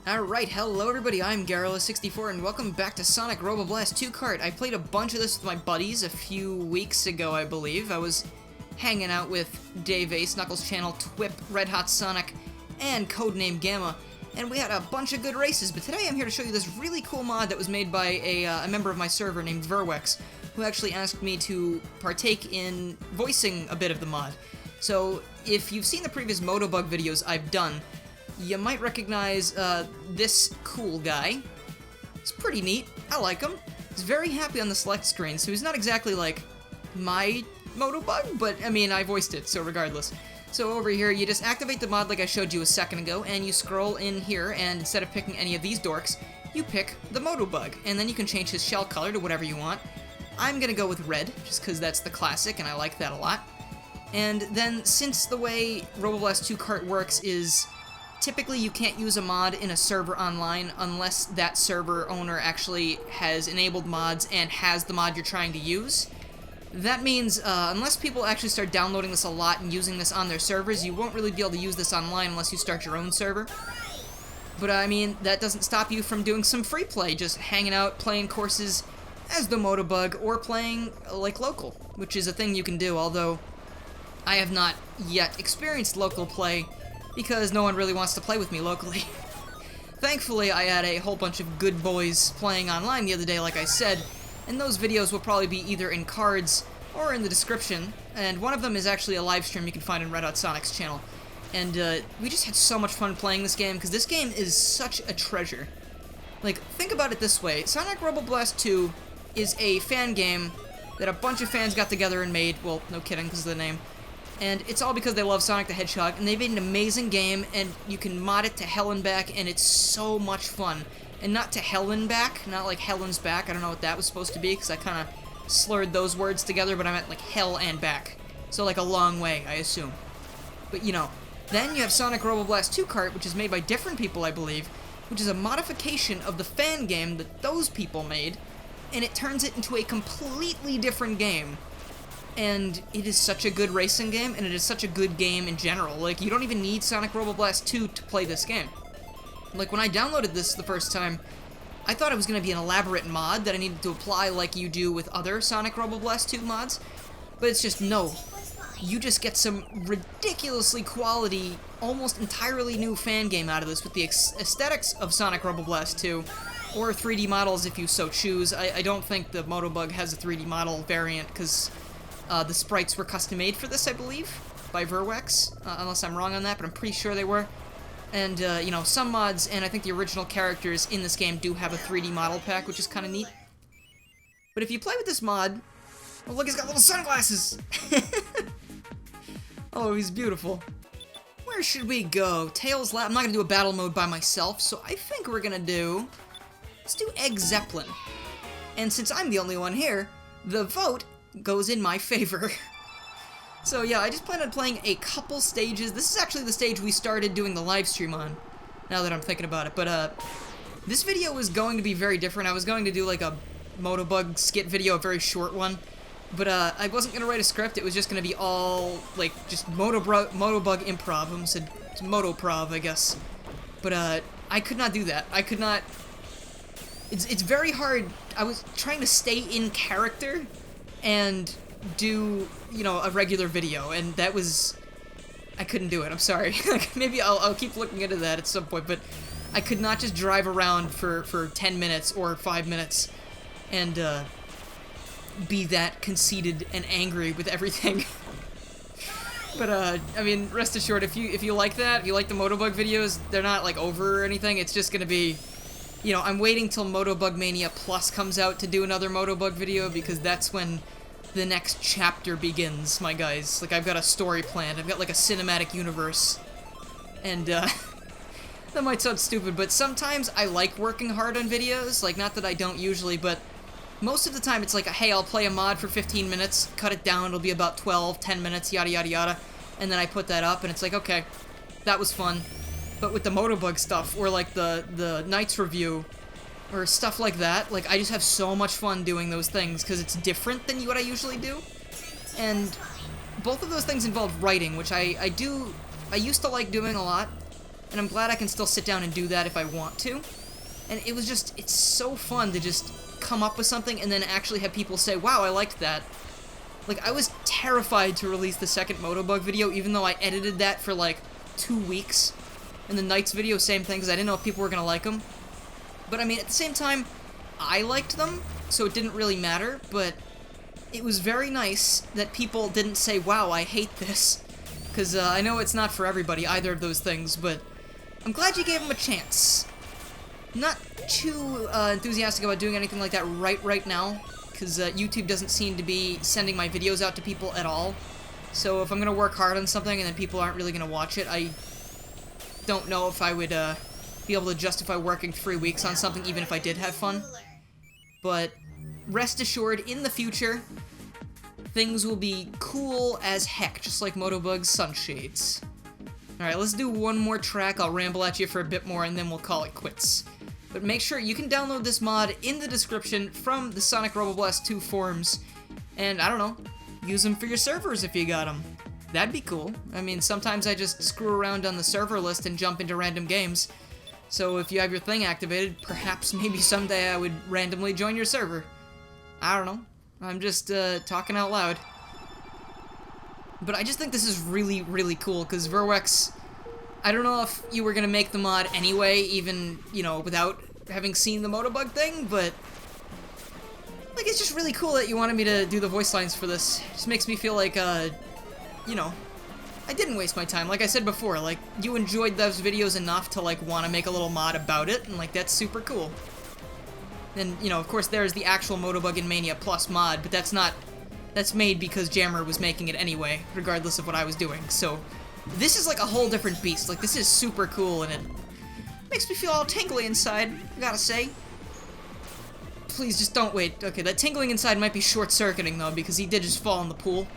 Alright, hello everybody, I'm Garrula64 and welcome back to Sonic Robo Blast 2 Kart. I played a bunch of this with my buddies a few weeks ago, I believe. I was hanging out with DaveAce, Knuckles' channel, TWIP, RedHotSonic, and CodeNameGamma, and we had a bunch of good races, but today I'm here to show you this really cool mod that was made by a member of my server named Verwex, who actually asked me to partake in voicing a bit of the mod. So, if you've seen the previous Motobug videos I've done, you might recognize this cool guy. He's pretty neat. I like him. He's very happy on the select screen, so he's not exactly like my Motobug, but I mean, I voiced it, so regardless. So over here, you just activate the mod like I showed you a second ago, and you scroll in here, and instead of picking any of these dorks, you pick the Motobug, and then you can change his shell color to whatever you want. I'm gonna go with red, just because that's the classic, and I like that a lot. And then, since the way Robo Blast 2 Kart works is typically, you can't use a mod in a server online unless that server owner actually has enabled mods and has the mod you're trying to use. That means, unless people actually start downloading this a lot and using this on their servers, you won't really be able to use this online unless you start your own server. But, I mean, that doesn't stop you from doing some free play, just hanging out, playing courses as the Motobug, or playing, like, local, which is a thing you can do, although I have not yet experienced local play, because no one really wants to play with me locally. Thankfully, I had a whole bunch of good boys playing online the other day, like I said, and those videos will probably be either in cards or in the description, and one of them is actually a live stream you can find on RedHotSonic's channel. And we just had so much fun playing this game, because this game is such a treasure. Like, think about it this way. Sonic Robo Blast 2 is a fan game that a bunch of fans got together and made. Well, no kidding, because of the name. And it's all because they love Sonic the Hedgehog, and they made an amazing game, and you can mod it to hell and back, and it's so much fun. And not to hell and back, not like Helen's back, I don't know what that was supposed to be, because I kind of slurred those words together, but I meant like hell and back. So like a long way, I assume. But you know, then you have Sonic Robo Blast 2 Kart, which is made by different people, I believe, which is a modification of the fan game that those people made, and it turns it into a completely different game. And it is such a good racing game, and it is such a good game in general. Like, you don't even need Sonic Robo Blast 2 to play this game. Like, when I downloaded this the first time, I thought it was going to be an elaborate mod that I needed to apply like you do with other Sonic Robo Blast 2 mods. But it's just, no. You just get some ridiculously quality, almost entirely new fan game out of this with the aesthetics of Sonic Robo Blast 2, or 3D models if you so choose. I don't think the Motobug has a 3D model variant, because the sprites were custom-made for this, I believe, by Verwex, unless I'm wrong on that, but I'm pretty sure they were. And, you know, some mods, and I think the original characters in this game do have a 3D model pack, which is kind of neat. But if you play with this mod... Oh, look, he's got little sunglasses! Oh, he's beautiful. Where should we go? Tails Lab. I'm not going to do a battle mode by myself, so I think we're going to do... Let's do Egg Zeppelin. And since I'm the only one here, the vote goes in my favor. So yeah, I just plan on playing a couple stages. This is actually the stage we started doing the live stream on, now that I'm thinking about it. But this video was going to be very different. I was going to do like a Motobug skit video, a very short one. But I wasn't going to write a script. It was just going to be all like just Motobug improv. I almost said Motoprov, I guess. But I could not do that. I could not. It's very hard. I was trying to stay in character and do, you know, a regular video, and that was... I couldn't do it, I'm sorry. Maybe I'll keep looking into that at some point, but I could not just drive around for 10 minutes or 5 minutes and be that conceited and angry with everything. But, I mean, rest assured, if you like that, if you like the Motobug videos, they're not, like, over or anything. It's just gonna be... You know, I'm waiting till Motobug Mania Plus comes out to do another Motobug video, because that's when the next chapter begins, my guys. Like, I've got a story planned. I've got, like, a cinematic universe. And, that might sound stupid, but sometimes I like working hard on videos. Like, not that I don't usually, but most of the time it's like, hey, I'll play a mod for 15 minutes, cut it down, it'll be about 12, 10 minutes, yada yada yada, and then I put that up, and it's like, okay, that was fun. But with the Motobug stuff, or like the Knights review, or stuff like that, like, I just have so much fun doing those things, because it's different than what I usually do. And both of those things involve writing, which I used to like doing a lot, and I'm glad I can still sit down and do that if I want to. And it was just, it's so fun to just come up with something and then actually have people say, wow, I liked that. Like, I was terrified to release the second Motobug video, even though I edited that for like 2 weeks. And the Knights video, same thing, because I didn't know if people were going to like them. But I mean, at the same time, I liked them, so it didn't really matter, but it was very nice that people didn't say, wow, I hate this. Because I know it's not for everybody, either of those things, but I'm glad you gave them a chance. Not too enthusiastic about doing anything like that right now, because YouTube doesn't seem to be sending my videos out to people at all. So if I'm going to work hard on something and then people aren't really going to watch it, I don't know if I would be able to justify working 3 weeks on something even if I did have fun. But rest assured, in the future, things will be cool as heck, just like Motobug's Sunshades. Alright, let's do one more track. I'll ramble at you for a bit more and then we'll call it quits. But make sure you can download this mod in the description from the Sonic Robo Blast 2 forums, and I don't know, use them for your servers if you got them. That'd be cool. I mean, sometimes I just screw around on the server list and jump into random games. So if you have your thing activated, perhaps maybe someday I would randomly join your server. I don't know. I'm just talking out loud. But I just think this is really, really cool, because Verwex, I don't know if you were going to make the mod anyway, even, you know, without having seen the Motobug thing, but like, it's just really cool that you wanted me to do the voice lines for this. It just makes me feel like, you know, I didn't waste my time. Like I said before, like, you enjoyed those videos enough to, like, want to make a little mod about it, and, like, that's super cool. And, you know, of course, there's the actual Motobug in Mania Plus mod, but that's made because Jammer was making it anyway, regardless of what I was doing, so this is, like, a whole different beast. Like, this is super cool, and it makes me feel all tingly inside, I gotta say. Please, just don't wait. Okay, that tingling inside might be short-circuiting, though, because he did just fall in the pool.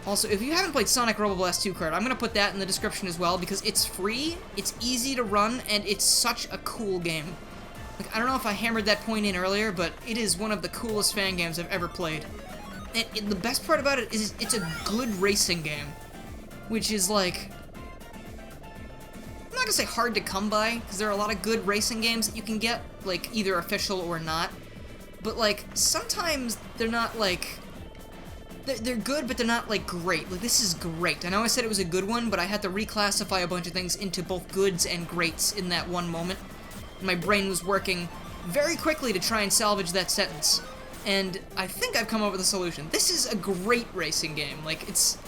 Also, if you haven't played Sonic Robo Blast 2 Kart, I'm gonna put that in the description as well, because it's free, it's easy to run, and it's such a cool game. Like, I don't know if I hammered that point in earlier, but it is one of the coolest fan games I've ever played. And the best part about it is it's a good racing game, which is, like, I'm not gonna say hard to come by, because there are a lot of good racing games that you can get, like, either official or not, but, like, sometimes they're not, like, they're good, but they're not, like, great. Like, this is great. I know I said it was a good one, but I had to reclassify a bunch of things into both goods and greats in that one moment. And my brain was working very quickly to try and salvage that sentence. And I think I've come up with a solution. This is a great racing game. Like, it's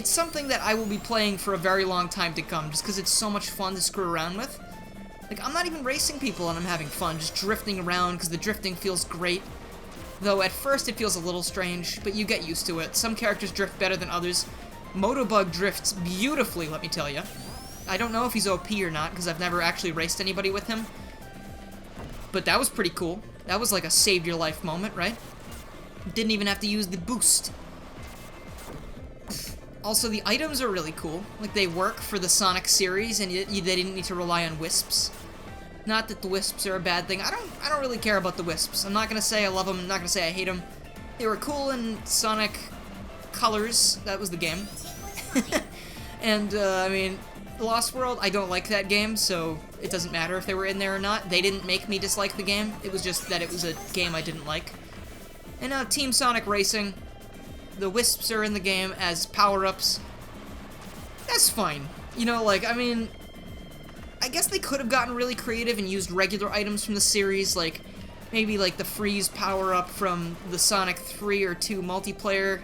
something that I will be playing for a very long time to come, just because it's so much fun to screw around with. Like, I'm not even racing people and I'm having fun, just drifting around, because the drifting feels great. Though at first it feels a little strange, but you get used to it. Some characters drift better than others. Motobug drifts beautifully, let me tell you. I don't know if he's OP or not, because I've never actually raced anybody with him. But that was pretty cool. That was like a saved your life moment, right? Didn't even have to use the boost. Also, the items are really cool. Like, they work for the Sonic series, and they didn't need to rely on wisps. Not that the wisps are a bad thing. I don't really care about the wisps. I'm not gonna say I love them. I'm not gonna say I hate them. They were cool in Sonic Colors. That was the game. And I mean, Lost World, I don't like that game, so it doesn't matter if they were in there or not. They didn't make me dislike the game. It was just that it was a game I didn't like. And now Team Sonic Racing. The wisps are in the game as power-ups. That's fine. You know, like, I mean, I guess they could have gotten really creative and used regular items from the series, like, maybe, like, the freeze power-up from the Sonic 3 or 2 multiplayer.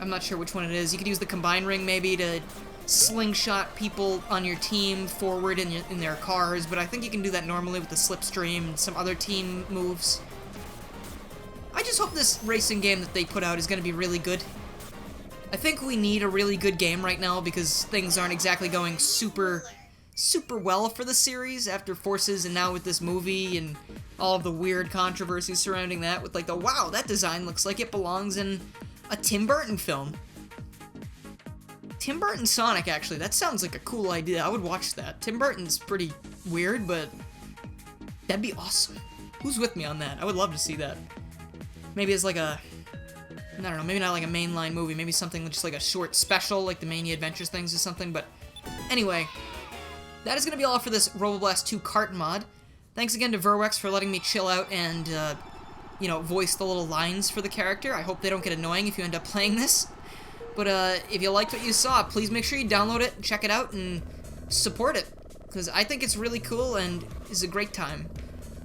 I'm not sure which one it is. You could use the Combine Ring, maybe, to slingshot people on your team forward in their cars, but I think you can do that normally with the Slipstream and some other team moves. I just hope this racing game that they put out is going to be really good. I think we need a really good game right now because things aren't exactly going super well for the series after Forces and now with this movie and all of the weird controversies surrounding that with, like, the, wow, that design looks like it belongs in a Tim Burton film. Tim Burton Sonic, actually, that sounds like a cool idea. I would watch that. Tim Burton's pretty weird, but that'd be awesome. Who's with me on that? I would love to see that. Maybe it's like a, I don't know, maybe not like a mainline movie, maybe something just like a short special, like the Mania Adventures things or something, but Anyway, that is going to be all for this Roboblast 2 Kart mod. Thanks again to Verwex for letting me chill out and, you know, voice the little lines for the character. I hope they don't get annoying if you end up playing this. But if you liked what you saw, please make sure you download it, check it out, and support it. Because I think it's really cool and is a great time.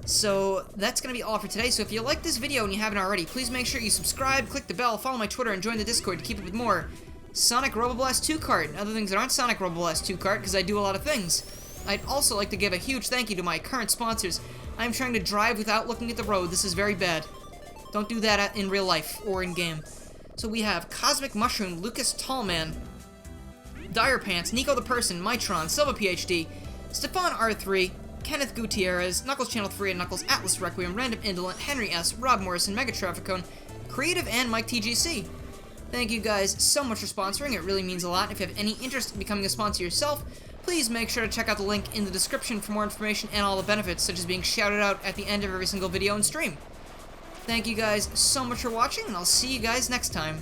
So that's going to be all for today. So if you like this video and you haven't already, please make sure you subscribe, click the bell, follow my Twitter, and join the Discord to keep up with more Sonic Roboblast 2 Kart and other things that aren't Sonic Roboblast 2 Kart, because I do a lot of things. I'd also like to give a huge thank you to my current sponsors. I'm trying to drive without looking at the road. This is very bad. Don't do that in real life or in game. So we have Cosmic Mushroom, Lucas Tallman, Dire Pants, Nico the Person, Mitron, Silva PhD, Stefan R3, Kenneth Gutierrez, Knuckles Channel 3 and Knuckles Atlas Requiem, Random Indolent, Henry S, Rob Morrison, Mega Trafficone, Creative, and Mike TGC. Thank you guys so much for sponsoring. It really means a lot. If you have any interest in becoming a sponsor yourself, please make sure to check out the link in the description for more information and all the benefits, such as being shouted out at the end of every single video and stream. Thank you guys so much for watching, and I'll see you guys next time.